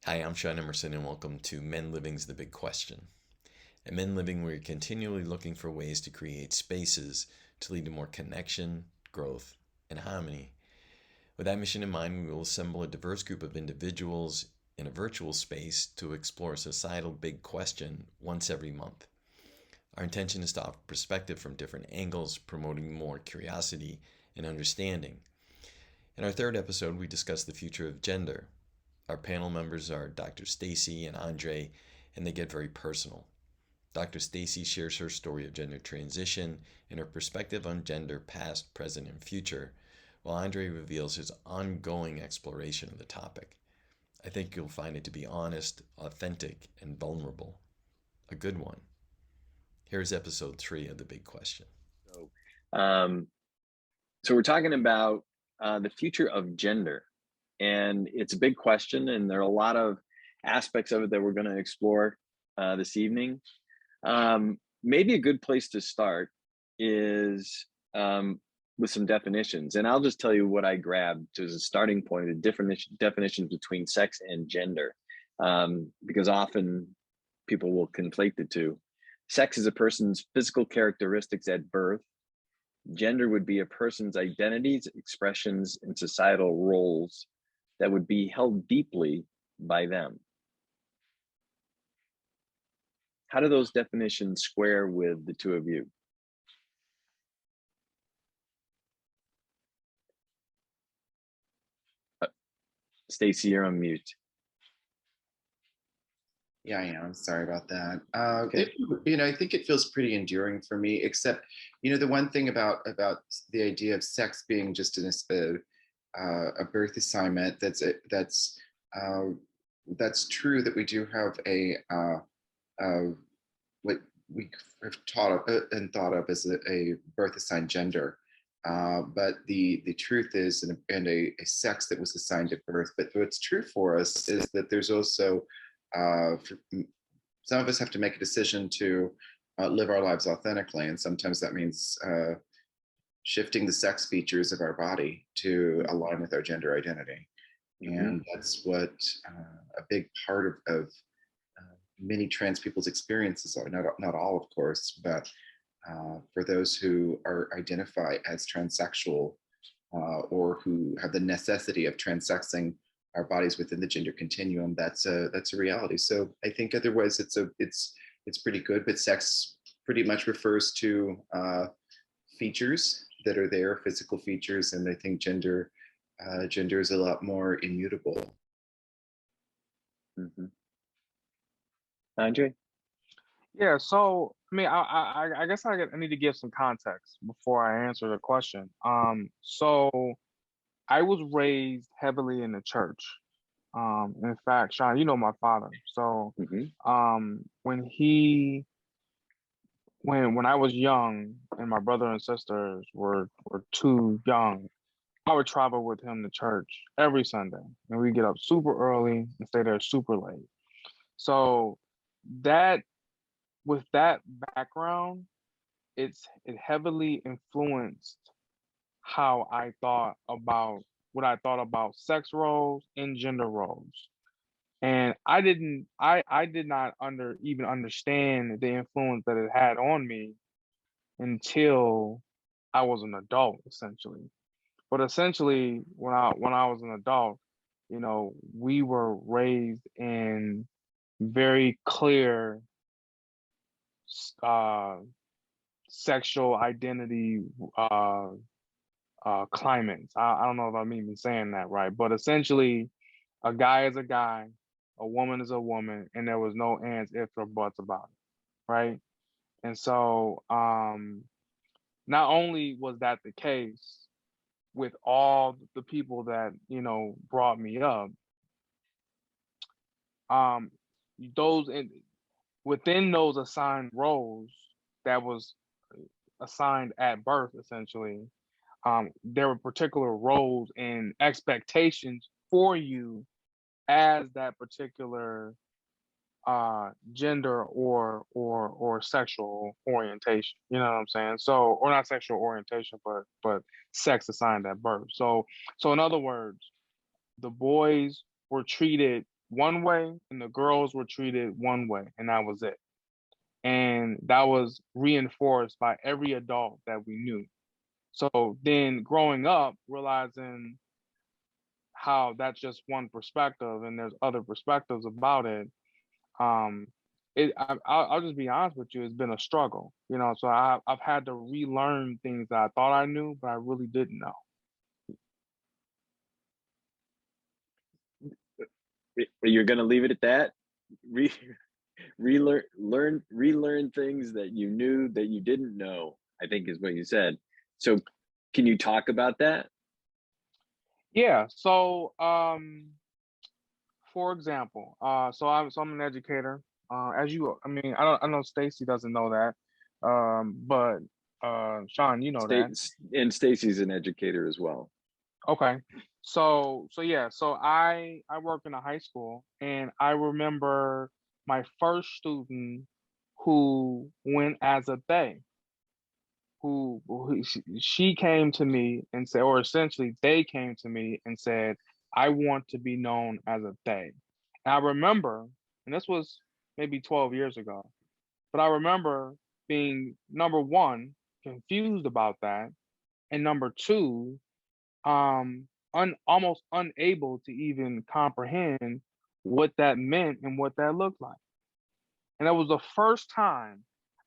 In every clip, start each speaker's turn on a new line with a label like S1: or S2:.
S1: Hi, I'm Sean Emerson, and welcome to Men Living's The Big Question. At Men Living, we're continually looking for ways to create spaces to lead to more connection, growth, and harmony. With that mission in mind, we will assemble a diverse group of individuals in a virtual space to explore a societal big question once every month. Our intention is to offer perspective from different angles, promoting more curiosity and understanding. In our third episode, we discuss the future of gender. Our panel members are Dr. Stacee and Andre, and they get very personal. Dr. Stacee shares her story of gender transition and her perspective on gender past, present, and future, while Andre reveals his ongoing exploration of the topic. I think you'll find it to be honest, authentic, and vulnerable. A good one. Here's episode 3 of The Big Question.
S2: So, um, so we're talking about the future of gender, and it's a big question, and there are a lot of aspects of it that we're going to explore this evening. Maybe a good place to start is with some definitions, and I'll just tell you what I grabbed as a starting point: the definitions between sex and gender, because often people will conflate the two. Sex is a person's physical characteristics at birth. Gender would be a person's identities, expressions, and societal roles that would be held deeply by them. How do those definitions square with the two of you? Stacee, you're on mute.
S3: Yeah, I am. Sorry about that.
S2: Okay.
S3: I think it feels pretty enduring for me, except, the one thing about the idea of sex being just a birth assignment, that's true, that we do have what we have taught and thought of as a birth assigned gender. But the truth is, and a sex that was assigned at birth. But what's true for us is that there's also some of us have to make a decision to live our lives authentically, and sometimes that means shifting the sex features of our body to align with our gender identity. And that's what a big part of many trans people's experiences are. Not all, of course, but for those who identify as transsexual or who have the necessity of transsexing our bodies within the gender continuum, that's a reality. So I think otherwise it's pretty good, but sex pretty much refers to features that are there, physical features, and I think gender is a lot more immutable.
S2: Andre?
S4: Yeah, so I guess I need to give some context before I answer the question. So I was raised heavily in the church. In fact, Sean, you know my father. So when I was young and my brother and sisters were too young, I would travel with him to church every Sunday, and we get up super early and stay there super late. So that with that background, it heavily influenced how I thought about what I thought about sex roles and gender roles. And I did not even understand the influence that it had on me until I was an adult, essentially. But essentially, when I was an adult, we were raised in very clear sexual identity climates. I don't know if I'm even saying that right, but essentially, a guy is a guy, a woman is a woman, and there was no ands, ifs, or buts about it, right? And so, not only was that the case with all the people that brought me up, those within those assigned roles that was assigned at birth, essentially, there were particular roles and expectations for you as that particular gender or sexual orientation. You know what I'm saying? So, or not sexual orientation, but sex assigned at birth. So in other words, the boys were treated one way and the girls were treated one way, and that was it. And that was reinforced by every adult that we knew. So then growing up, realizing how that's just one perspective and there's other perspectives about it, um, I'll just be honest with you, it's been a struggle, you know. So I've had to relearn things that I thought I knew, but I really didn't know.
S2: You're going to leave it at that? Re- relearn things that you knew that you didn't know, I think is what you said. So can you talk about that?
S4: Yeah. So for example, so I'm an educator. As you, I mean, I know Stacey doesn't know that, but Sean, you know that.
S2: And Stace's an educator as well.
S4: Okay. So yeah, so I work in a high school, and I remember my first student who went as a they, she came to me and said, or essentially they came to me and said, I want to be known as a they. And I remember, and this was maybe 12 years ago, but I remember being, number one, confused about that, and number two, almost unable to even comprehend what that meant and what that looked like. And that was the first time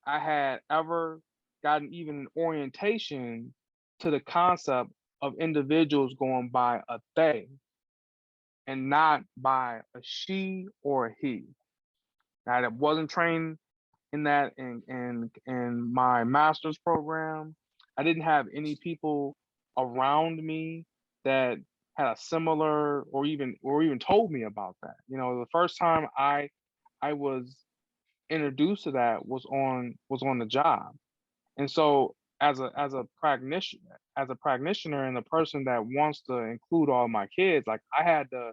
S4: I had ever gotten even an orientation to the concept of individuals going by a they and not by a she or a he. I wasn't trained in that in my master's program. I didn't have any people around me that had a similar or even told me about that. You know, the first time I was introduced to that was on the job. And so as a practitioner and a person that wants to include all my kids, like I had to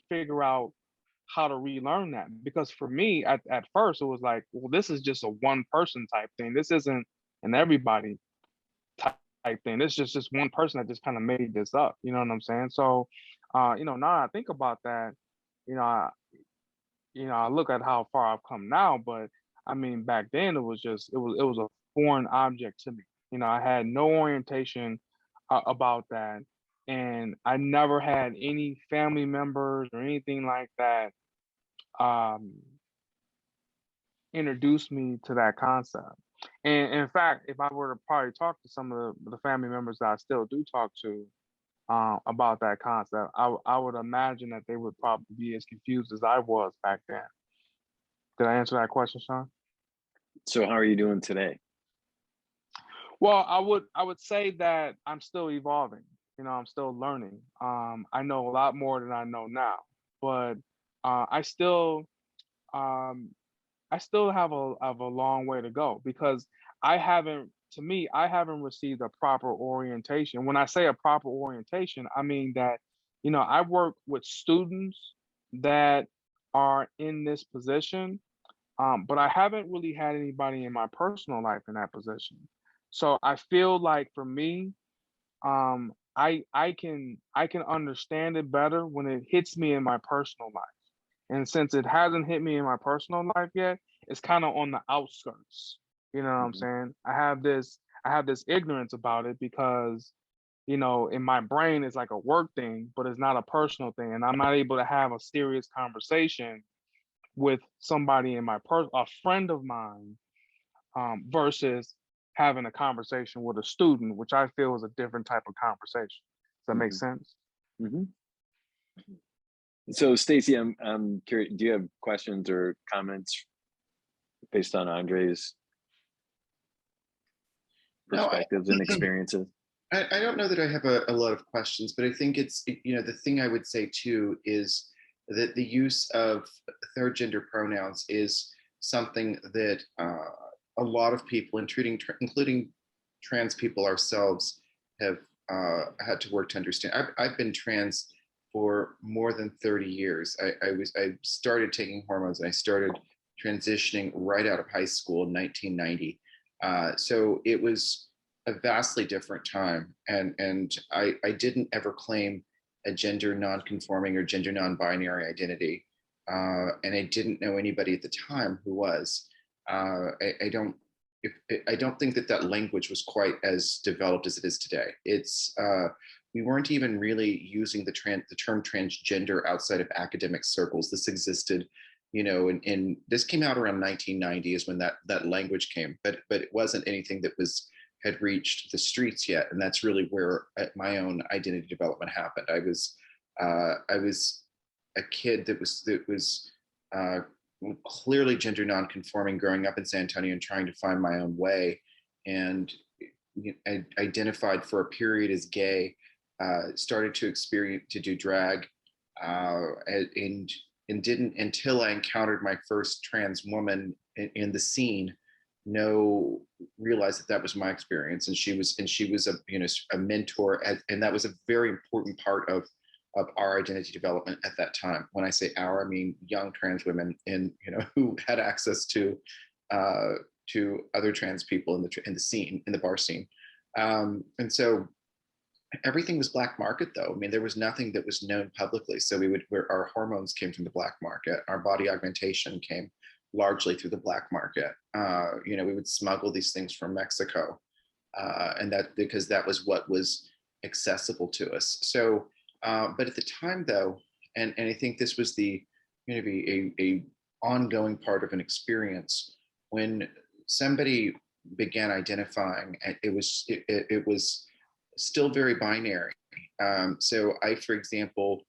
S4: figure out how to relearn that, because for me at first it was like, well, this is just a one person type thing. This isn't an everybody type thing. This is just one person that just kind of made this up. You know what I'm saying? So now I think about that, you know, I look at how far I've come now, but I mean, back then it was a foreign object to me. You know, I had no orientation about that, and I never had any family members or anything like that um, introduce me to that concept. And in fact, if I were to probably talk to some of the family members that I still do talk to about that concept, I would imagine that they would probably be as confused as I was back then. Did I answer that question, Sean?
S2: So how are you doing today?
S4: Well, I would say that I'm still evolving. You know, I'm still learning. I know a lot more than I know now, but I still um, I still have a long way to go, because to me, I haven't received a proper orientation. When I say a proper orientation, I mean that, I work with students that are in this position, but I haven't really had anybody in my personal life in that position. So I feel like for me, I can understand it better when it hits me in my personal life. And since it hasn't hit me in my personal life yet, it's kind of on the outskirts. You know what I'm
S2: Mhm.
S4: saying? I have this ignorance about it because, in my brain it's like a work thing, but it's not a personal thing. And I'm not able to have a serious conversation with somebody a friend of mine, versus having a conversation with a student, which I feel is a different type of conversation. Does that make
S2: Mhm.
S4: sense?
S2: Mhm. So Stacee, I'm curious, do you have questions or comments based on Andre's
S3: No,
S2: perspectives and experiences?
S3: I don't know that I have a lot of questions, but I think the thing I would say too is that the use of third gender pronouns is something that a lot of people, including trans people ourselves, have had to work to understand. I've been trans for more than 30 years. I started taking hormones and I started transitioning right out of high school in 1990. So it was a vastly different time, and I didn't ever claim a gender non-conforming or gender non-binary identity, and I didn't know anybody at the time who was. I don't. I don't think that that language was quite as developed as it is today. We weren't even really using the term transgender outside of academic circles. This existed, you know, this came out around 1990 is when that language came, but it wasn't anything that had reached the streets yet, and that's really where my own identity development happened. I was a kid that was clearly gender nonconforming, growing up in San Antonio and trying to find my own way, and I identified for a period as gay. Started to do drag, and didn't until I encountered my first trans woman in the scene realize that that was my experience, and she was a mentor, and that was a very important part of our identity development at that time. When I say our, I mean young trans women who had access to other trans people in the scene, in the bar scene, and so everything was black market though. I mean, there was nothing that was known publicly. So where our hormones came from the black market, our body augmentation came largely through the black market. We would smuggle these things from Mexico, and that because that was what was accessible to us. So, but at the time though, and I think this was going to be a ongoing part of an experience when somebody began identifying, and it was still very binary. So I, for example,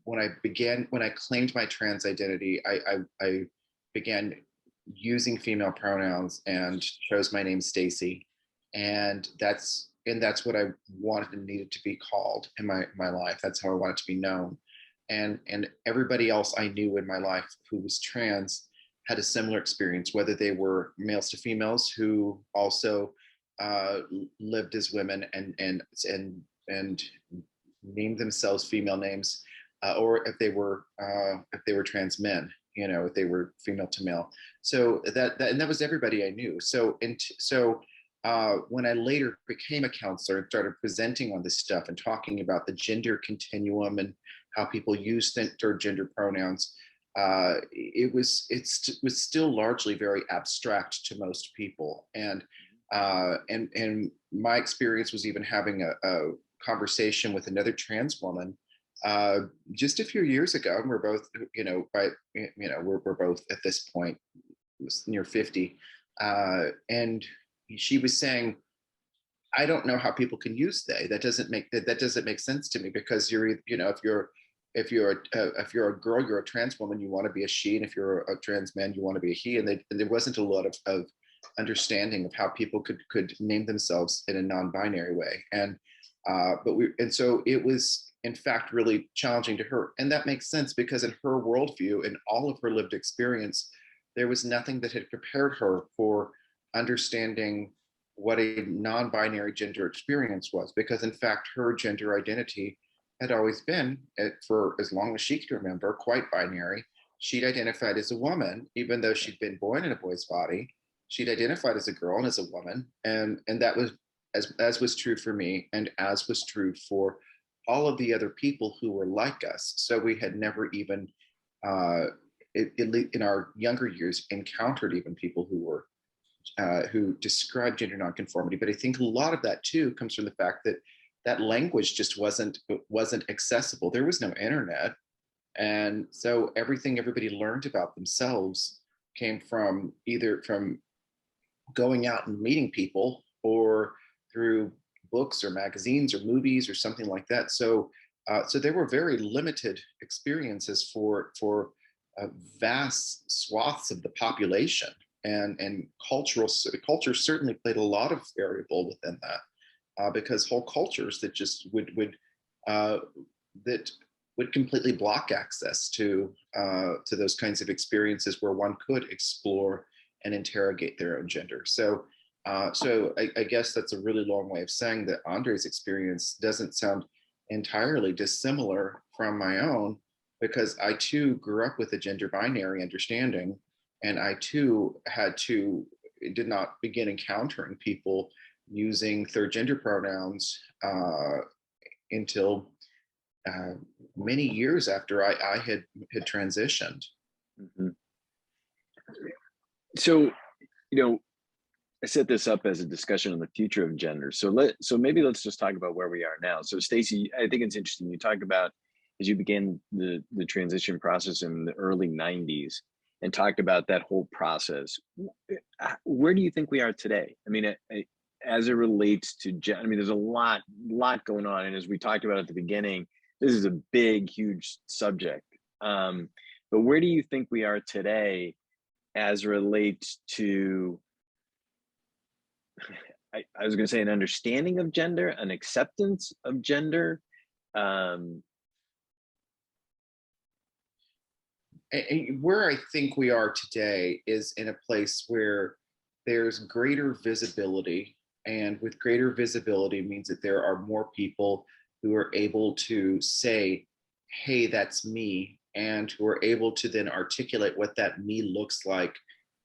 S3: when I claimed my trans identity, I began using female pronouns and chose my name Stacee, and that's what I wanted and needed to be called in my life. That's how I wanted to be known, and everybody else I knew in my life who was trans had a similar experience, whether they were males to females who also lived as women and named themselves female names, or if they were trans men, if they were female to male. So that was everybody I knew. So when I later became a counselor and started presenting on this stuff and talking about the gender continuum and how people use third gender pronouns, it was still largely very abstract to most people. And my experience was even having a conversation with another trans woman just a few years ago. And we're both, we're both at this point near 50, and she was saying, I don't know how people can use they. That doesn't make sense to me, because if you're a girl, you're a trans woman, you want to be a she, and if you're a trans man, you want to be a he. And there wasn't a lot of understanding of how people could name themselves in a non-binary way, and so it was in fact really challenging to her, and that makes sense because in her worldview and all of her lived experience, there was nothing that had prepared her for understanding what a non-binary gender experience was, because in fact her gender identity had always been, for as long as she could remember, quite binary. She'd identified as a woman, even though she'd been born in a boy's body. She'd identified as a girl and as a woman, and that was as was true for me, and as was true for all of the other people who were like us. So we had never even, in our younger years, encountered even people who described gender nonconformity. But I think a lot of that too comes from the fact that that language just wasn't accessible. There was no internet, and so everything everybody learned about themselves came from either from going out and meeting people, or through books or magazines or movies or something like that. So there were very limited experiences for vast swaths of the population, and culture certainly played a lot of variable within that, because whole cultures that just would completely block access to those kinds of experiences where one could explore and interrogate their own gender. So I guess that's a really long way of saying that Andre's experience doesn't sound entirely dissimilar from my own, because I too grew up with a gender binary understanding, and I too did not begin encountering people using third gender pronouns until many years after I had transitioned.
S2: Mm-hmm. So, you know, I set this up as a discussion on the future of gender. So maybe let's just talk about where we are now. So Stacee, I think it's interesting. You talked about as you began the transition process in the early 90s and talked about that whole process. Where do you think we are today? I mean, as it relates to I mean, there's a lot going on. And as we talked about at the beginning, this is a big, huge subject. But where do you think we are today as relates to, I was going to say, an understanding of gender, an acceptance of gender?
S3: Where I think we are today is in a place where there's greater visibility, and with greater visibility means that there are more people who are able to say, hey, that's me, and who are able to then articulate what that me looks like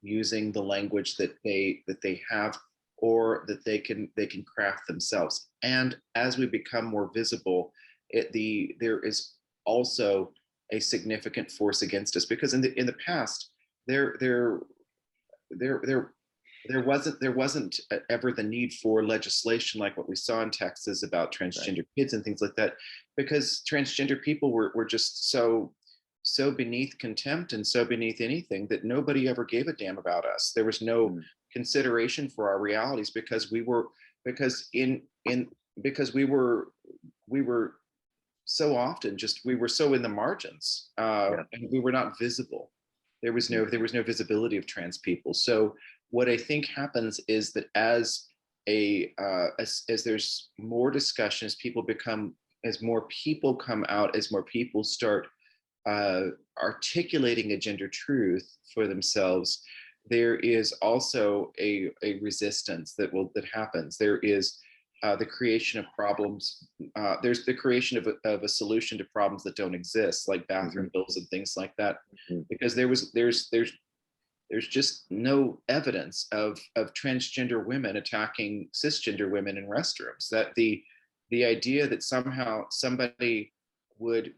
S3: using the language that they have, or that they can craft themselves. And as we become more visible, there is also a significant force against us, because in the past there wasn't ever the need for legislation like what we saw in Texas about transgender kids and things like that, because transgender people were just so beneath contempt and so beneath anything that nobody ever gave a damn about us. There was no consideration for our realities, because we were so often we were so in the margins, and we were not visible. There was no visibility of trans people. So what I think happens is that as there's more discussion, as more people come out, as more people start articulating a gender truth for themselves, there is also a resistance that happens. There is the creation of problems. There's the creation of a solution to problems that don't exist, like bathroom bills and things like that, because there's just no evidence of transgender women attacking cisgender women in restrooms. That the idea that somehow somebody would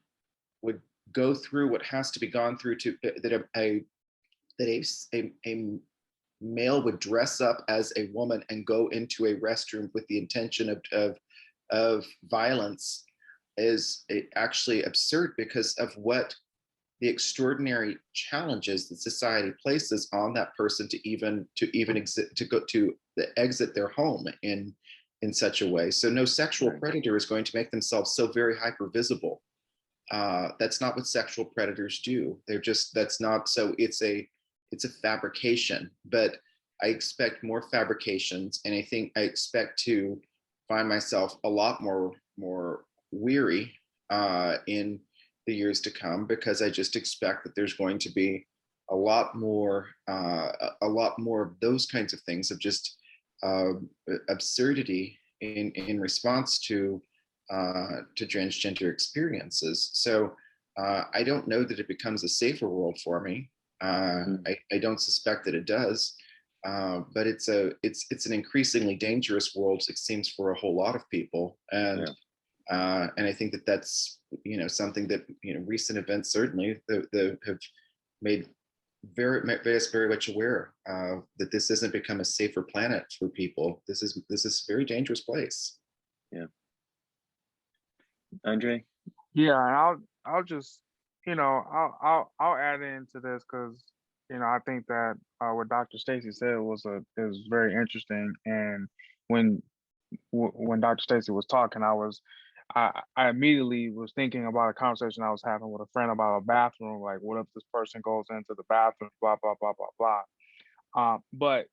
S3: go through what has to be gone through to that a male would dress up as a woman and go into a restroom with the intention of violence is actually absurd, because of what the extraordinary challenges that society places on that person to even exit their home in such a way. So no sexual predator is going to make themselves so very hyper visible. That's not what sexual predators do. That's not. So it's a fabrication. But I expect more fabrications, and I expect to find myself a lot more weary in the years to come, because I just expect that there's going to be a lot more of those kinds of things, of just absurdity in response to transgender experiences. So I don't know that it becomes a safer world for me. I don't suspect that it does, but it's an increasingly dangerous world, it seems, for a whole lot of people. And I think that's something that recent events certainly have made us very much aware that this hasn't become a safer planet for people. This is a very dangerous place.
S2: Yeah. Andre?
S4: Yeah, and I'll just I'll add into this, because I think that what Dr. Stacey said is very interesting. And when Dr. Stacey was talking, I immediately was thinking about a conversation I was having with a friend about a bathroom. Like, what if this person goes into the bathroom, blah blah blah blah blah. But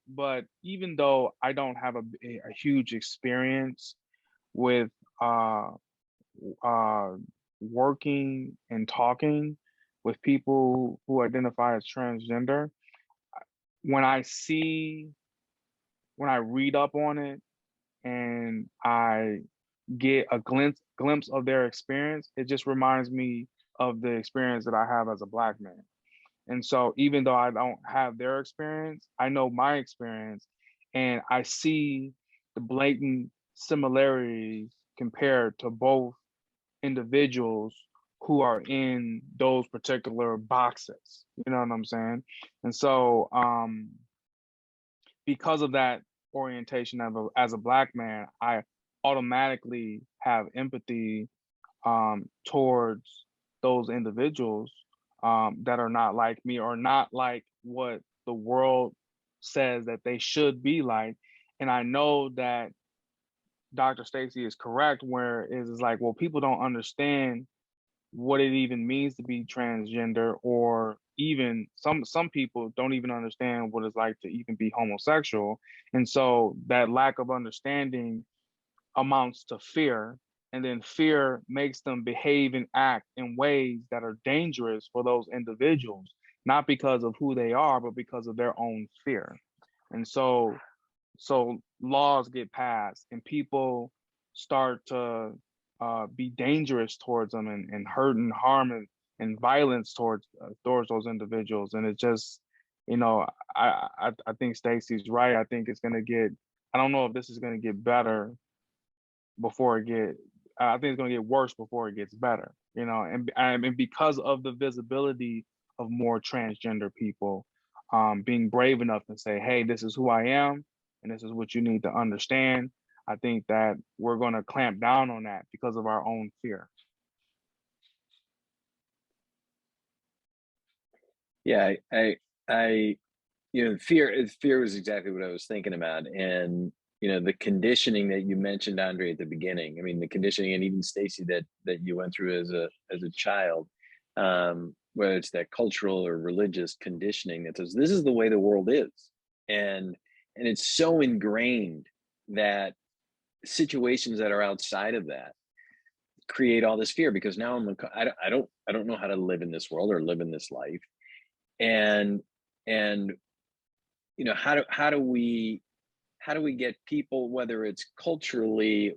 S4: even though I don't have a huge experience with working and talking with people who identify as transgender, when I read up on it and I get a glimpse of their experience, it just reminds me of the experience that I have as a Black man. And so even though I don't have their experience, I know my experience, and I see the blatant similarities compared to both individuals who are in those particular boxes. You know what I'm saying? And so because of that orientation as a Black man, I automatically have empathy towards those individuals that are not like me or not like what the world says that they should be like. And I know that Dr. Stacey is correct where it's like, well, people don't understand what it even means to be transgender, or even some people don't even understand what it's like to even be homosexual. And so that lack of understanding amounts to fear, and then fear makes them behave and act in ways that are dangerous for those individuals, not because of who they are, but because of their own fear. And so laws get passed and people start to be dangerous towards them, and hurt and harm and violence towards those individuals. And it just, you know, I think Stacey's right. I think it's going to get, I don't know if this is going to get better before it get, I think it's going to get worse before it gets better, you know. And because of the visibility of more transgender people being brave enough to say, hey, this is who I am and this is what you need to understand, I think that we're going to clamp down on that because of our own fear.
S2: Yeah, I you know, fear was exactly what I was thinking about. And you know, the conditioning that you mentioned, Andre, at the beginning, I mean, the conditioning, and even Stacey, that you went through as a child, whether it's that cultural or religious conditioning that says this is the way the world is, and it's so ingrained that situations that are outside of that create all this fear, because now I don't know how to live in this world or live in this life. And you know, how do we get people, whether it's culturally,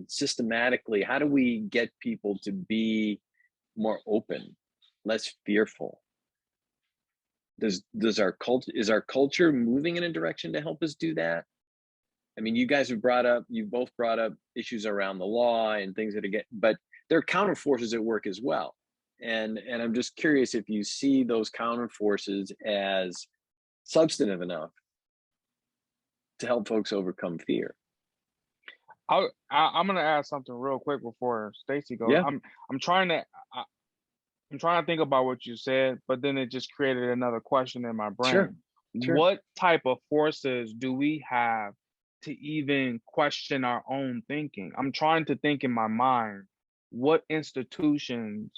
S2: systematically, how do we get people to be more open, less fearful? Is our culture moving in a direction to help us do that? I mean, you've both brought up issues around the law and things that but there are counter forces at work as well. And I'm just curious if you see those counter forces as substantive enough to help folks overcome fear.
S4: I'm gonna add something real quick before Stacey goes.
S2: Yeah.
S4: I'm trying to think about what you said, but then it just created another question in my brain.
S2: Sure.
S4: What type of forces do we have to even question our own thinking? I'm trying to think in my mind what institutions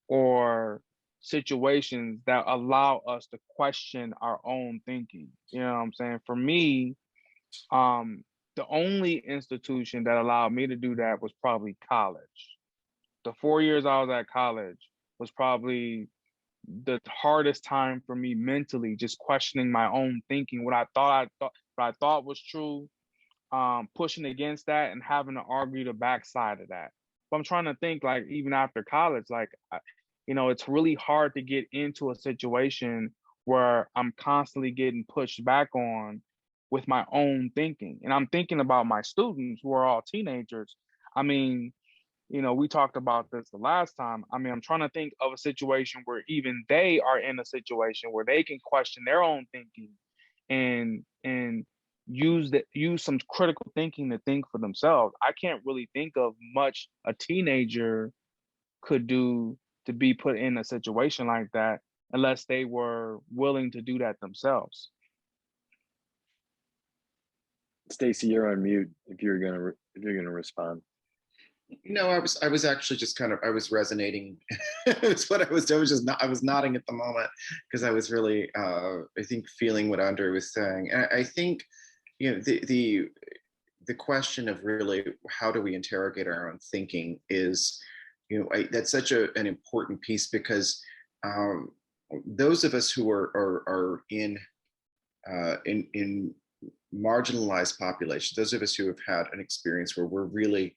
S4: or situations that allow us to question our own thinking. You know what I'm saying? For me, the only institution that allowed me to do that was probably college. The 4 years I was at college was probably the hardest time for me mentally, just questioning my own thinking, what I thought was true, pushing against that and having to argue the backside of that. But I'm trying to think, like, even after college, like, you know, it's really hard to get into a situation where I'm constantly getting pushed back on with my own thinking. And I'm thinking about my students who are all teenagers. I mean, you know, we talked about this the last time. I mean, I'm trying to think of a situation where even they are in a situation where they can question their own thinking and use some critical thinking to think for themselves. I can't really think of much a teenager could do to be put in a situation like that unless they were willing to do that themselves.
S2: Stacey, you're on mute if you're gonna respond.
S3: No, I was actually just kind of, I was resonating. It's what I was nodding at the moment because I was really I think feeling what Andre was saying. And I think, you know, the question of really how do we interrogate our own thinking is, you know, that's such an important piece, because those of us who are in marginalized populations, those of us who have had an experience where we're really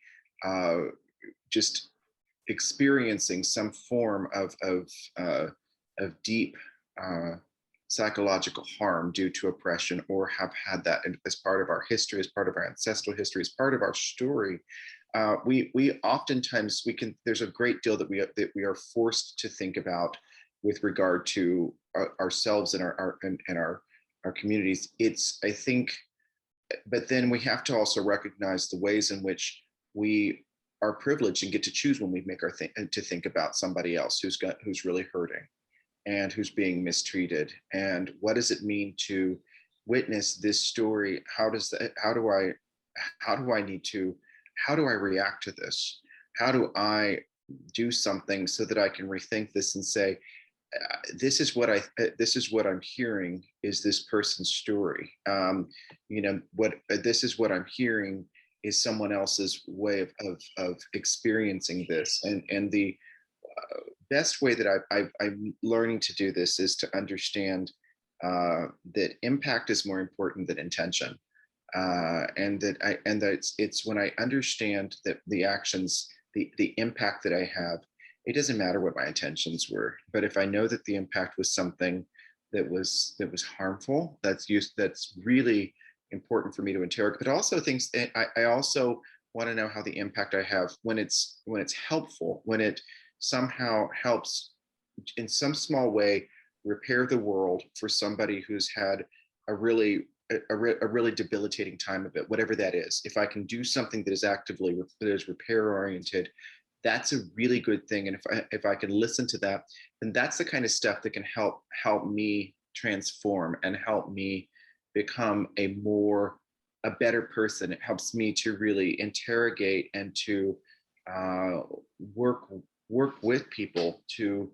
S3: just experiencing some form of deep psychological harm due to oppression, or have had that as part of our history, as part of our ancestral history, as part of our story. we oftentimes there's a great deal that we are forced to think about with regard to ourselves and our communities. It's, I think, but then we have to also recognize the ways in which we are privileged and get to choose when we make to think about somebody else who's really hurting and who's being mistreated, and what does it mean to witness this story. How do I need to, how do I react to this? How do I do something so that I can rethink this and say, this is what I'm hearing is this person's story. This is what I'm hearing is someone else's way of experiencing this. And the best way that I'm learning to do this is to understand that impact is more important than intention. And that it's when I understand that the actions, the impact that I have, it doesn't matter what my intentions were, but if I know that the impact was something that was harmful, that's really important for me to interrogate. But also things, I also want to know how the impact I have when it's helpful, when it somehow helps in some small way repair the world for somebody who's had a really debilitating time of it, whatever that is. If I can do something that is repair oriented, that's a really good thing. And if I can listen to that, then that's the kind of stuff that can help me transform and help me become a better person. It helps me to really interrogate and to work with people to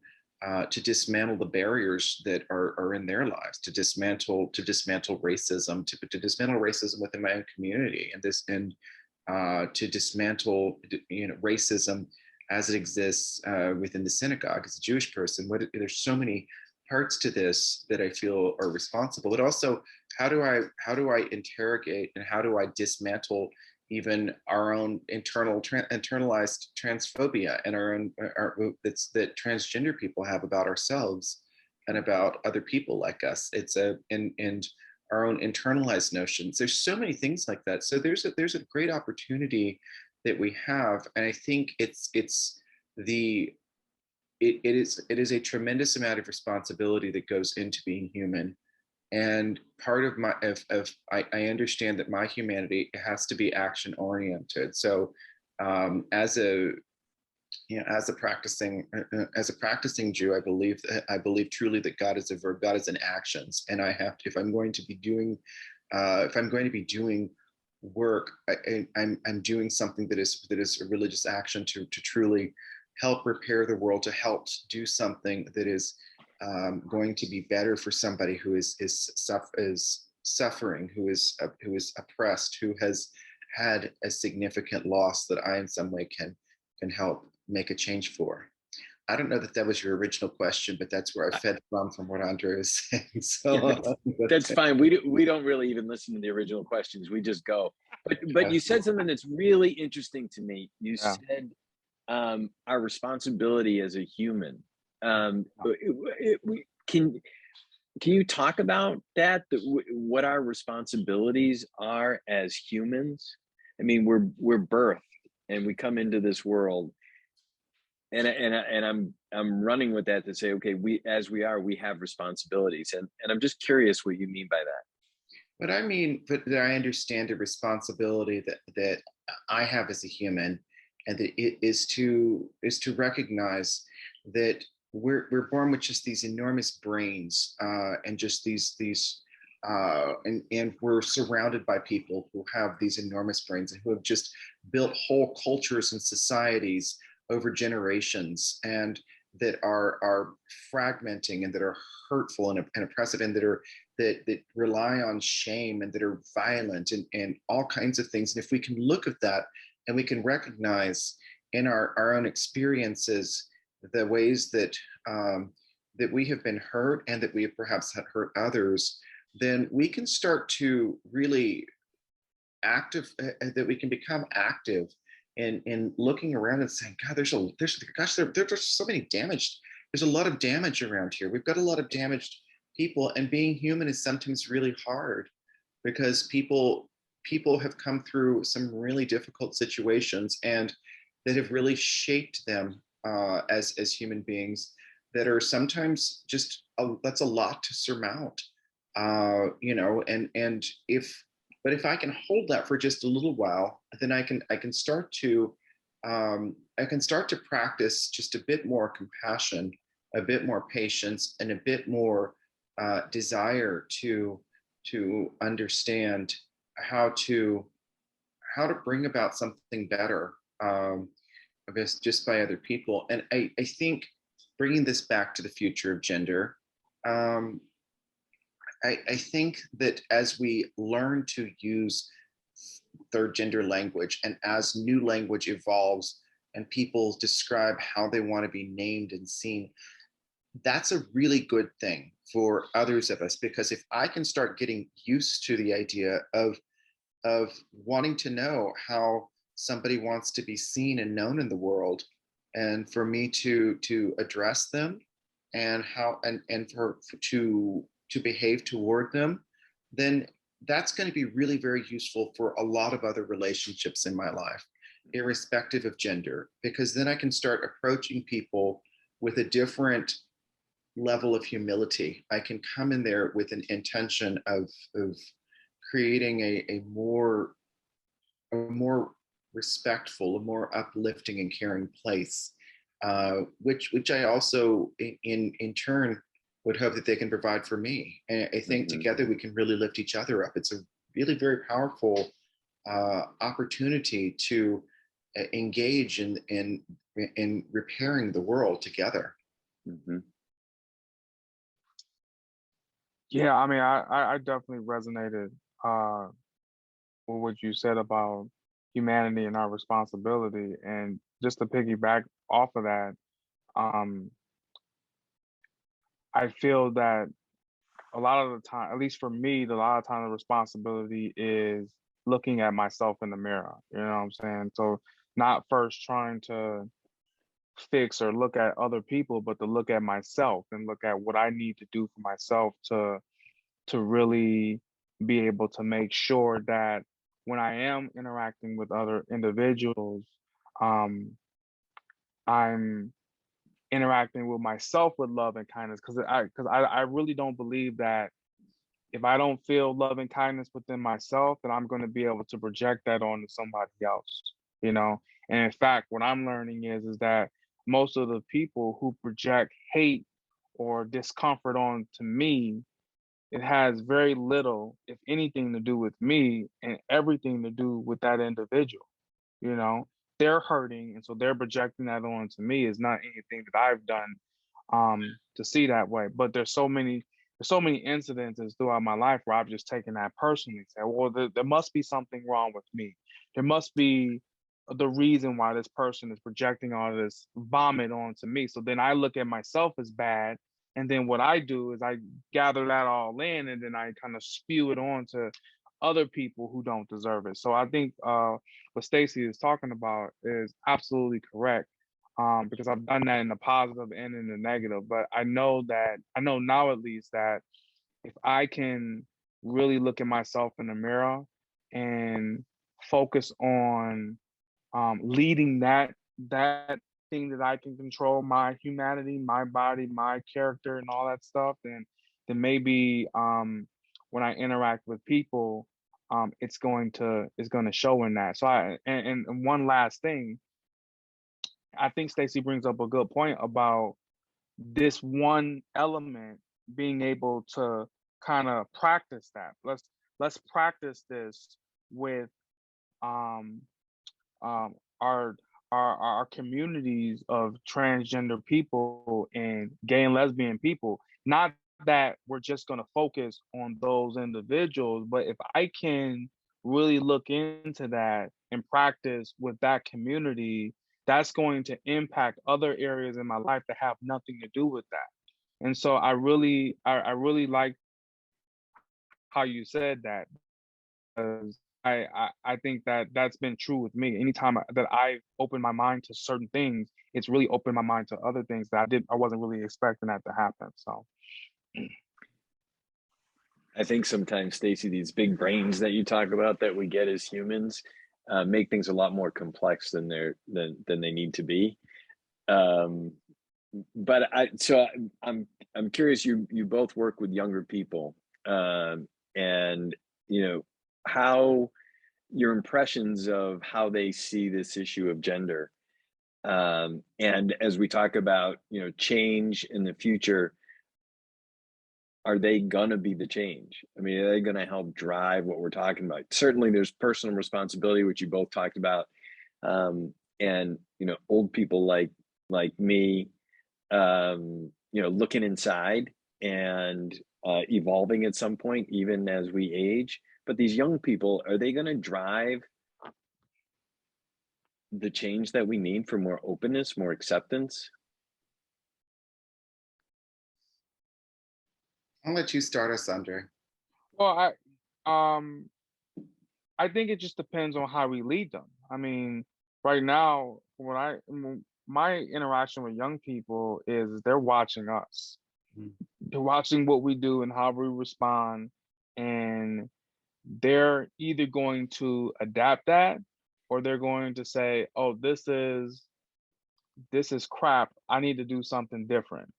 S3: dismantle the barriers that are in their lives, to dismantle racism, to dismantle racism within my own community, and to dismantle racism as it exists within the synagogue. As a Jewish person, there's so many parts to this that I feel are responsible. But also, how do I interrogate and how do I dismantle even our own internalized transphobia and that transgender people have about ourselves and about other people like us. It's and our own internalized notions. There's so many things like that. So there's a great opportunity that we have, and I think it is a tremendous amount of responsibility that goes into being human. And part of I understand that my humanity has to be action oriented. So as a practicing Jew, I believe truly that God is a verb, God is in actions, and I have to, if I'm going to be doing work, I'm doing something that is a religious action to truly help repair the world, to help do something that is going to be better for somebody who is suffering, who is oppressed, who has had a significant loss that I in some way can help make a change for. I don't know that was your original question, but that's where I fed from what Andre is saying. So
S2: yeah, that's fine. We don't really even listen to the original questions. We just go. But you said something that's really interesting to me. You said our responsibility as a human. Can you talk about that? What our responsibilities are as humans? I mean, we're birthed and we come into this world, and I'm running with that to say, okay, we have responsibilities, and I'm just curious what you mean by that.
S3: What I mean, but that I understand a responsibility that I have as a human, and that it is to recognize that we're born with just these enormous brains, and just and we're surrounded by people who have these enormous brains and who have just built whole cultures and societies over generations, and that are fragmenting and that are hurtful and oppressive, and that rely on shame and that are violent and all kinds of things. And if we can look at that and we can recognize in our own experiences the ways that that we have been hurt and that we have perhaps hurt others, then we can start to really that we can become active in looking around and saying, God, there's so many damaged. There's a lot of damage around here. We've got a lot of damaged people, and being human is sometimes really hard because people people have come through some really difficult situations and that have really shaped them as human beings that are sometimes just that's a lot to surmount, you know, and if I can hold that for just a little while, then I can start to practice just a bit more compassion, a bit more patience, and a bit more desire to understand how to bring about something better, I guess, just by other people. And I think bringing this back to the future of gender, um, I think that as we learn to use third gender language and as new language evolves and people describe how they want to be named and seen, that's a really good thing for others of us, because if I can start getting used to the idea of wanting to know how somebody wants to be seen and known in the world, and for me to address them and how and for to behave toward them, then that's going to be really very useful for a lot of other relationships in my life, irrespective of gender, because then I can start approaching people with a different level of humility. I can come in there with an intention of creating a more respectful, a more uplifting and caring place, which I also in turn would hope that they can provide for me. And I think together we can really lift each other up. It's a really very powerful opportunity to engage in repairing the world together.
S2: Mm-hmm.
S4: Yeah, I mean, I definitely resonated with what you said about humanity and our responsibility. And just to piggyback off of that, um, I feel that a lot of the time, at least for me, a lot of time the responsibility is looking at myself in the mirror. You know what I'm saying? So not first trying to fix or look at other people, but to look at myself and look at what I need to do for myself to really be able to make sure that when I am interacting with other individuals, um, I'm interacting with myself with love and kindness, because I really don't believe that if I don't feel love and kindness within myself, then I'm going to be able to project that onto somebody else, you know? And in fact, what I'm learning is that most of the people who project hate or discomfort on to me, it has very little, if anything, to do with me and everything to do with that individual. You know, they're hurting, and so they're projecting that on to me. Is not anything that I've done to see that way. But there's so many incidences throughout my life where I've just taken that personally. Say, well, there must be something wrong with me. There must be the reason why this person is projecting all this vomit onto me. So then I look at myself as bad, and then what I do is I gather that all in, and then I kind of spew it on to other people who don't deserve it. So I think what Stacey is talking about is absolutely correct, because I've done that in the positive and in the negative. But I know now at least that if I can really look at myself in the mirror and focus on leading that thing that I can control, my humanity, my body, my character, and all that stuff, then maybe when I interact with people, it's going to show in that. So and one last thing, I think Stacey brings up a good point about this one element being able to kind of practice that. Let's practice this with um um, our our communities of transgender people and gay and lesbian people. Not that we're just going to focus on those individuals, but if I can really look into that and practice with that community, that's going to impact other areas in my life that have nothing to do with that. And so I really like how you said that, because I think that that's been true with me. Anytime that I open my mind to certain things, it's really opened my mind to other things that I wasn't really expecting that to happen. So
S2: I think sometimes, Stacey, these big brains that you talk about that we get as humans make things a lot more complex than they need to be. Um, but I'm curious. You both work with younger people, and you know how your impressions of how they see this issue of gender. And as we talk about change in the future, are they gonna be the change? I mean, are they gonna help drive what we're talking about? Certainly, there's personal responsibility, which you both talked about, and old people like me, looking inside and evolving at some point, even as we age. But these young people, are they gonna drive the change that we need for more openness, more acceptance?
S3: I'll let you start us, Andre.
S4: Well, um I think it just depends on how we lead them. I mean, right now, my interaction with young people is they're watching us.
S3: Mhm.
S4: They're watching what we do and how we respond, and they're either going to adapt that or they're going to say, "Oh, this is crap. I need to do something different."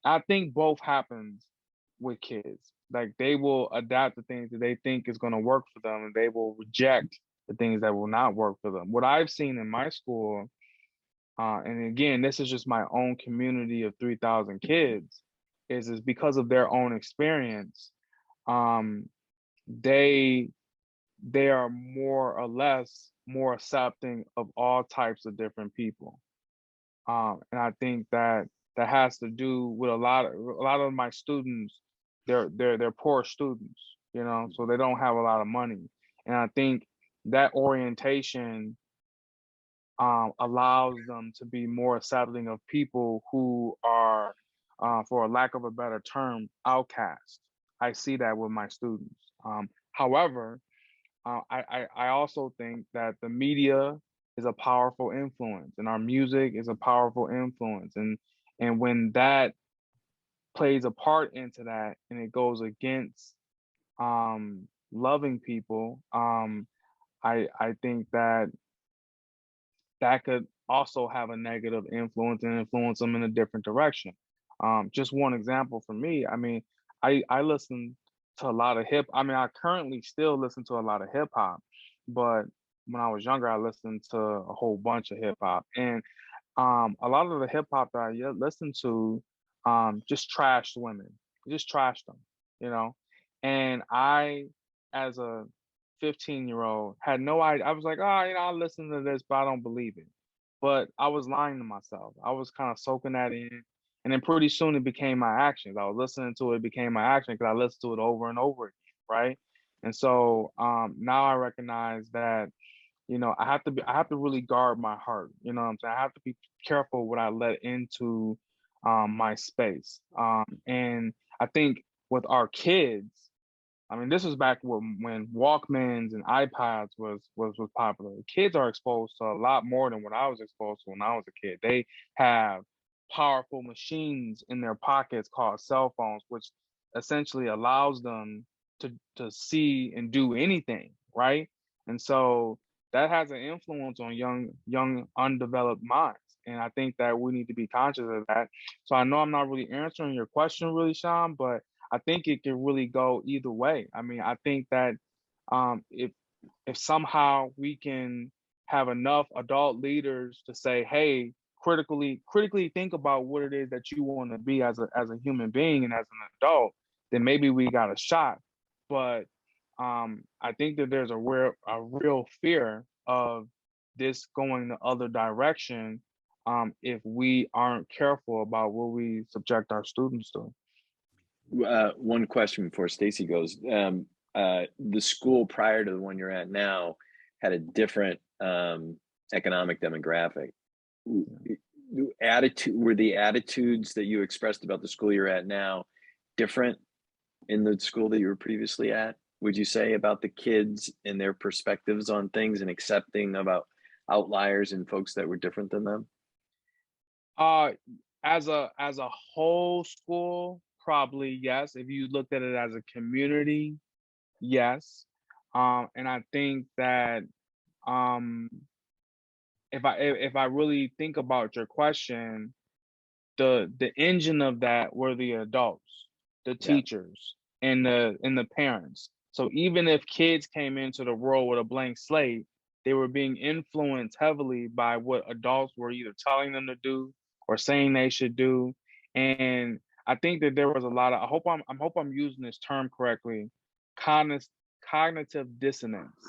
S4: I think both happens with kids. Like they will adapt the things that they think is going to work for them, and they will reject the things that will not work for them. What I've seen in my school, and again, this is just my own community of 3,000 kids, is because of their own experience. Um, they they are more or less more accepting of all types of different people. And I think that that has to do with a lot of my students. They're poor students, so they don't have a lot of money, and I think that orientation allows them to be more accepting of people who are, for a lack of a better term, outcast. I see that with my students. However, I also think that the media is a powerful influence, and our music is a powerful influence, and when that plays a part into that, and it goes against loving people, I think that that could also have a negative influence and influence them in a different direction. Just one example for me, I mean, I listen to a lot of I mean, I currently still listen to a lot of hip hop, but when I was younger, I listened to a whole bunch of hip hop, and a lot of the hip hop that I listen to, just trashed women, just trashed them, you know. And I, as a 15-year-old, had no idea. I was like, oh, I listen to this, but I don't believe it. But I was lying to myself. I was kind of soaking that in, and then pretty soon it became my actions. I was listening to it, it became my action because I listened to it over and over again, right? And so now I recognize that I have to really guard my heart. You know what I'm saying? I have to be careful what I let into my space. And I think with our kids, I mean, this was back when Walkmans and iPads was popular. Kids are exposed to a lot more than what I was exposed to when I was a kid. They have powerful machines in their pockets called cell phones, which essentially allows them to see and do anything, right? And so that has an influence on young undeveloped minds. And I think that we need to be conscious of that. So I know I'm not really answering your question really, Sean, but I think it can really go either way. I mean, I think that if somehow we can have enough adult leaders to say, "Hey, critically think about what it is that you want to be as a human being and as an adult," then maybe we got a shot. But I think that there's a real fear of this going the other direction if we aren't careful about what we subject our students to.
S2: One question before Stacey goes. The school prior to the one you're at now had a different economic demographic. Were the attitudes that you expressed about the school you're at now different in the school that you were previously at? Would you say about the kids and their perspectives on things and accepting about outliers and folks that were different than them?
S4: Uh, as a whole school, probably yes. If you looked at it as a community, yes. And I think that um, if I really think about your question, the engine of that were the adults, the
S2: Yeah.
S4: teachers, and the parents. So even if kids came into the world with a blank slate, they were being influenced heavily by what adults were either telling them to do or saying they should do. And I think that there was a lot of I hope I'm using this term correctly, cognitive cognitive dissonance.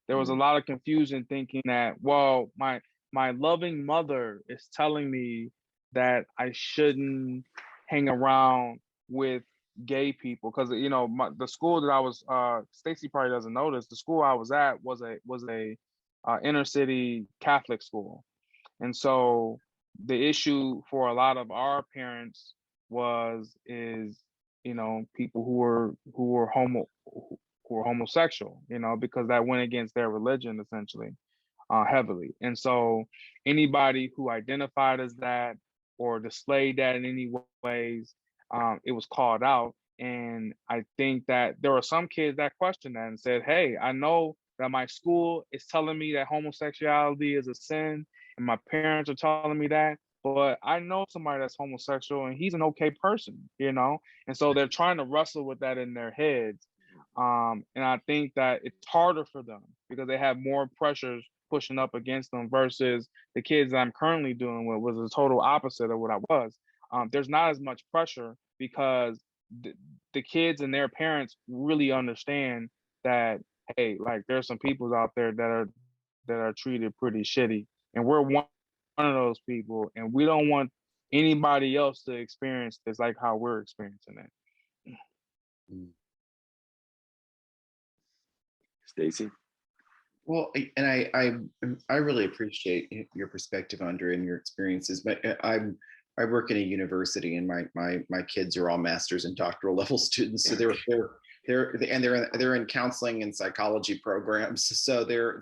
S4: There was a lot of confusion thinking that, well, my loving mother is telling me that I shouldn't hang around with gay people because the school that I was Stacey probably doesn't know this. The school I was at was a inner city Catholic school, and so the issue for a lot of our parents is people who were homosexual, because that went against their religion essentially, heavily. And so anybody who identified as that or displayed that in any ways, it was called out. And I think that there were some kids that questioned that and said, hey, I know that my school is telling me that homosexuality is a sin, and my parents are telling me that, but I know somebody that's homosexual and he's an okay person. And so they're trying to wrestle with that in their heads. And I think that it's harder for them because they have more pressures pushing up against them versus the kids that I'm currently dealing with was the total opposite of what I was. There's not as much pressure because the kids and their parents really understand that, hey, like there's some people out there that are treated pretty shitty, and we're one of those people, and we don't want anybody else to experience this like how we're experiencing it.
S2: Stacey?
S3: Well, and I really appreciate your perspective, Andre, and your experiences. But I work in a university, and my kids are all master's and doctoral level students. So they're in counseling and psychology programs. So they're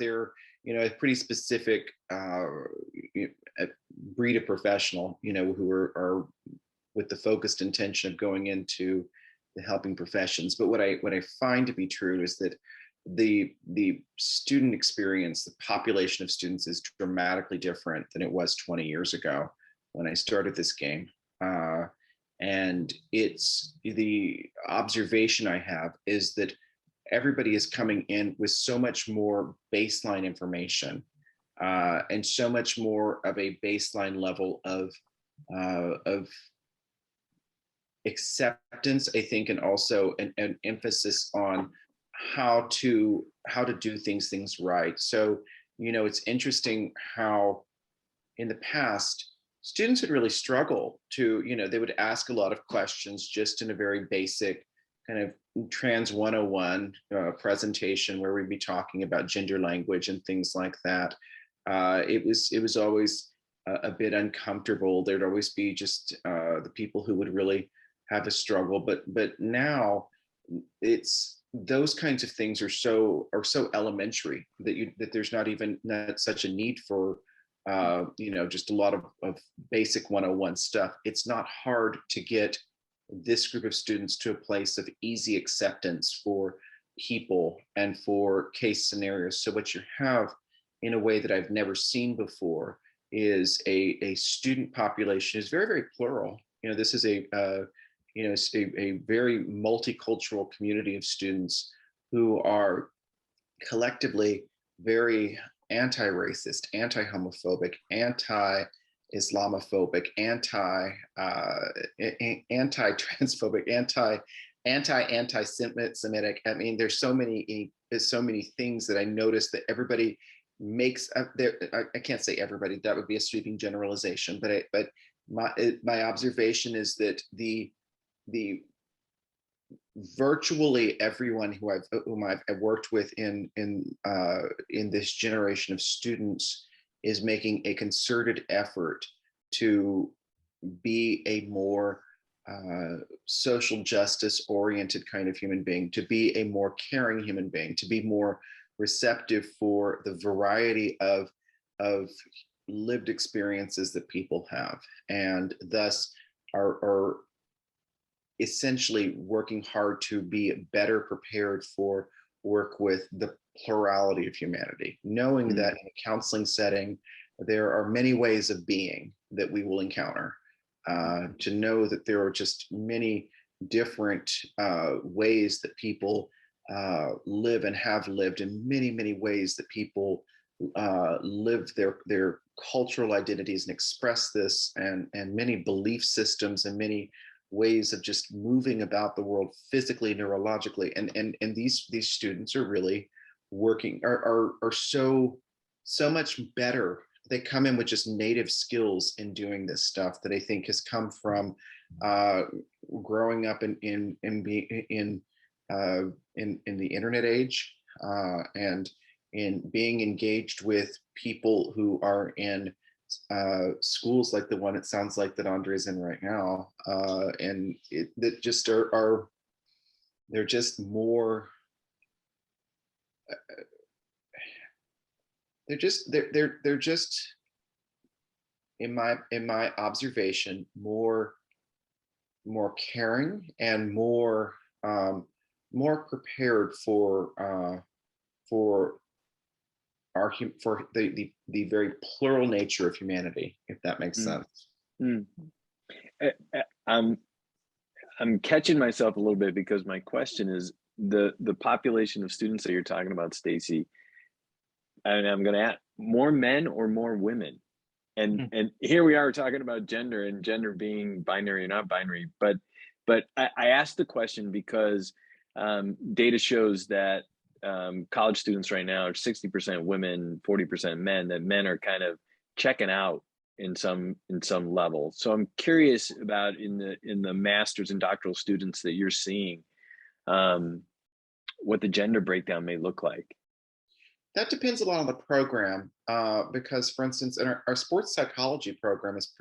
S3: a pretty specific breed of professional, who are with the focused intention of going into the helping professions. But what I find to be true is that the student experience, the population of students is dramatically different than it was 20 years ago when I started this game. And it's the observation I have is that everybody is coming in with so much more baseline information and so much more of a baseline level of acceptance, I think, and also an emphasis on how to do things right. So, it's interesting how in the past students would really struggle to, they would ask a lot of questions just in a very basic kind of trans 101 presentation where we'd be talking about gender language and things like that. It was always a bit uncomfortable. There'd always be just the people who would really have a struggle, but now it's those kinds of things are so elementary that there's not such a need for just a lot of basic 101 stuff. It's not hard to get this group of students to a place of easy acceptance for people and for case scenarios. So what you have in a way that I've never seen before is a student population is very, very plural. This is a very multicultural community of students who are collectively very anti-racist, anti-homophobic, anti-Islamophobic, anti-transphobic, anti-Semitic. I mean, there's so many things that I noticed that everybody makes up there. I can't say everybody, that would be a sweeping generalization, but my observation is that the virtually everyone whom I've worked with in this generation of students is making a concerted effort to be a more social justice oriented kind of human being, to be a more caring human being, to be more receptive for the variety of lived experiences that people have, and thus are essentially working hard to be better prepared for work with the plurality of humanity, knowing that in a counseling setting, there are many ways of being that we will encounter. To know that there are just many different ways that people live and have lived, in many, many ways that people live their cultural identities and express this, and many belief systems and many ways of just moving about the world physically, neurologically, and these students are really working are so much better. They come in with just native skills in doing this stuff that I think has come from growing up in the internet age, and in being engaged with people who are in schools like the one it sounds like that Andre's in right now, and that just are they're just more they're just in my observation more caring and more prepared for for the very plural nature of humanity, if that makes sense.
S2: Mm. I'm catching myself a little bit, because my question is the population of students that you're talking about, Stacee, and I'm going to ask, more men or more women? And here we are talking about gender, and gender being binary or not binary, but I asked the question because data shows that college students right now are 60% women, 40% men, that men are kind of checking out in some level. So I'm curious about in the master's and doctoral students that you're seeing, what the gender breakdown may look like.
S3: That depends a lot on the program, because, for instance, in our sports psychology program it's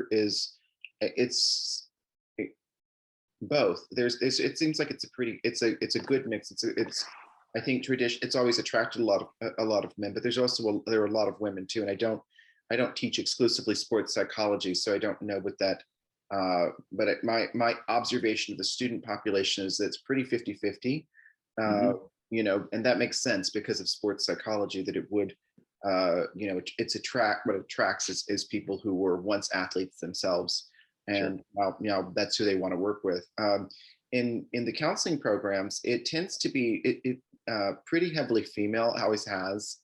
S3: both. It seems like it's a good mix. It's I think tradition. It's always attracted a lot of men, but there are a lot of women too. And I don't teach exclusively sports psychology, so I don't know what that. But my observation of the student population is that it's pretty 50-50. You know, and that makes sense because of sports psychology, that it would, you know, what attracts is people who were once athletes themselves, and you know, that's who they want to work with. In the counseling programs, it tends to be pretty heavily female, always has,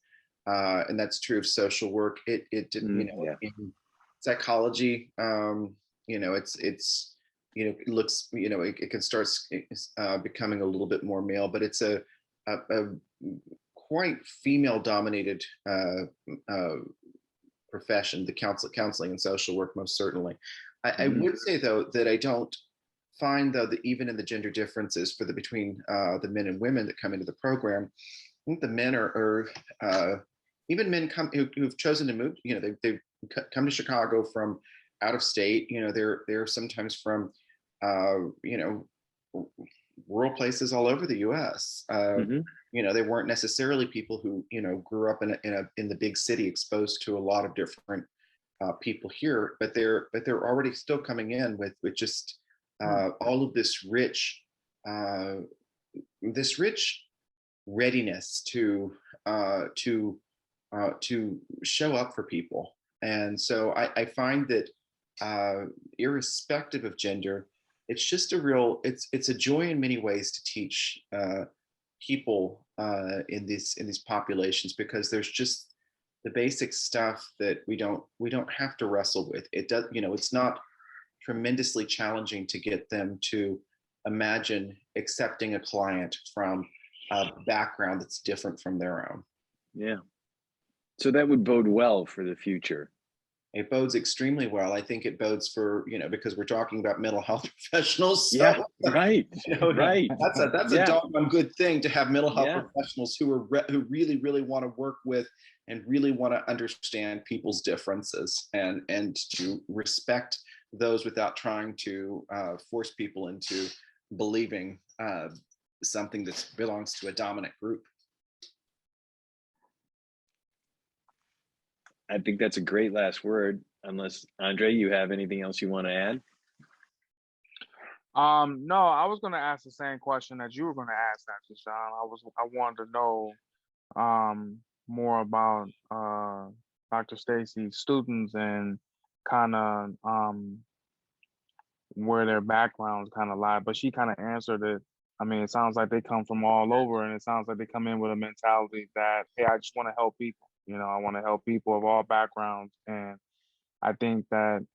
S3: and that's true of social work. You know, in psychology, you know, it's you know, it looks, you know, it can start becoming a little bit more male, but it's a quite female dominated profession, the counseling and social work, most certainly. I would say though that I don't find though that even in the gender differences between the men and women that come into the program, I think the men are even men who've chosen to move, you know, they've come to Chicago from out of state, you know, they're sometimes from you know, rural places all over the US. You know, they weren't necessarily people who, you know, grew up in the big city, exposed to a lot of different people here, but they're already still coming in with just all of this rich readiness to show up for people. And so I find that irrespective of gender, it's just it's a joy in many ways to teach people in these populations, because there's just the basic stuff that we don't have to wrestle with. It does, you know, it's not tremendously challenging to get them to imagine accepting a client from a background that's different from their own.
S2: Yeah. So that would bode well for the future.
S3: It bodes extremely well. I think it bodes for, you know, because we're talking about mental health professionals. So,
S2: yeah, right,
S3: you know,
S2: right.
S3: That's a doggone good thing to have mental health professionals who really want to work with and really want to understand people's differences, and to respect those without trying to force people into believing something that belongs to a dominant group.
S2: I think that's a great last word, unless Andre, you have anything else you want to add?
S4: No, I was gonna ask the same question that you were gonna ask, actually, Sean. I wanted to know more about Dr. Stacy's students and kind of where their backgrounds kind of lie, but she kind of answered it. I mean, it sounds like they come from all over, and it sounds like they come in with a mentality that, hey, I just want to help people. You know, I want to help people of all backgrounds, and I think that,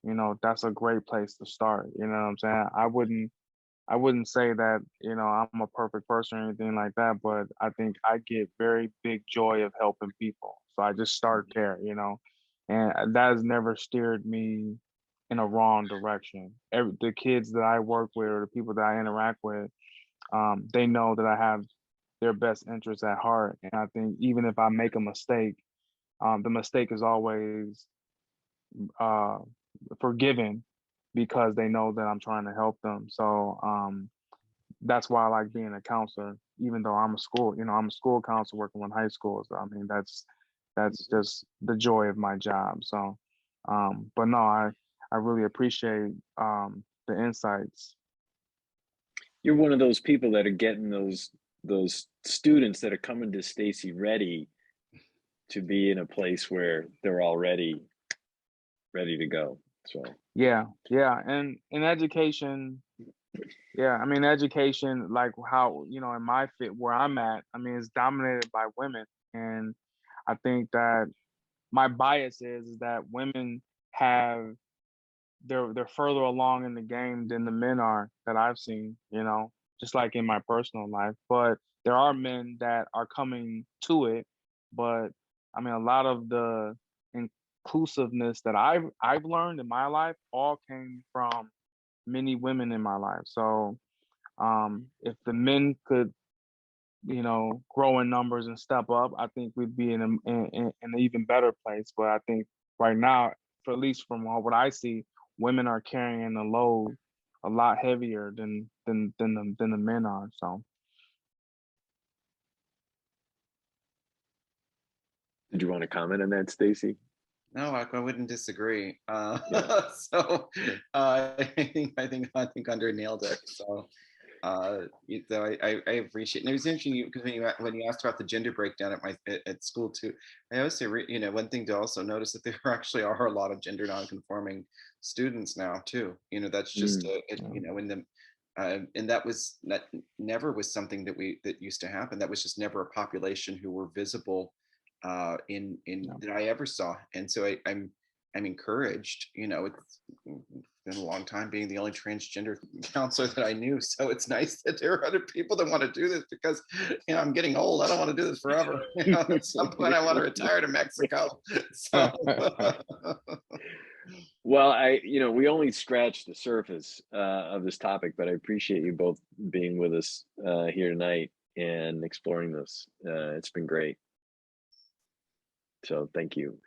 S4: you know, that's a great place to start. You know what I'm saying? I wouldn't say that, you know, I'm a perfect person or anything like that, but I think I get very big joy of helping people. So I just start there, you know, and that has never steered me in a wrong direction. The kids that I work with or the people that I interact with, they know that I have their best interests at heart. And I think even if I make a mistake, the mistake is always uh, forgiven because they know that I'm trying to help them. So that's why I like being a counselor, even though I'm a school counselor working with high schools. I mean, that's just the joy of my job. So, but no, I really appreciate the insights.
S2: You're one of those people that are getting those students that are coming to Stacee ready to be in a place where they're already ready to go. So
S4: Yeah, yeah, and in education, yeah, I mean, education, like how, you know, in my fit where I'm at, I mean, it's dominated by women, and I think that my bias is that women have they're further along in the game than the men are that I've seen, you know, just like in my personal life. But there are men that are coming to it. But I mean, a lot of the inclusiveness that I've learned in my life all came from many women in my life. So if the men could, you know, grow in numbers and step up, I think we'd be in an even better place. But I think right now, for at least from what I see, women are carrying the load a lot heavier than the men are. So
S2: did you want to comment on that, Stacee?
S3: No, I wouldn't disagree.
S2: Yeah.
S3: So I think Andre nailed it. So I appreciate. And it was interesting because when you asked about the gender breakdown at school too, I always say, one thing to also notice that there actually are a lot of gender nonconforming students now too. That's just
S2: Mm.
S3: in the and that never was something that used to happen. That was just never a population who were visible in
S4: yeah.
S3: that I ever saw. And so I'm encouraged. It's been a long time being the only transgender counselor that I knew. So it's nice that there are other people that want to do this because I'm getting old. I don't want to do this forever. At some point I want to retire to Mexico. So
S2: Well, we only scratched the surface of this topic, but I appreciate you both being with us here tonight and exploring this. It's been great. So thank you.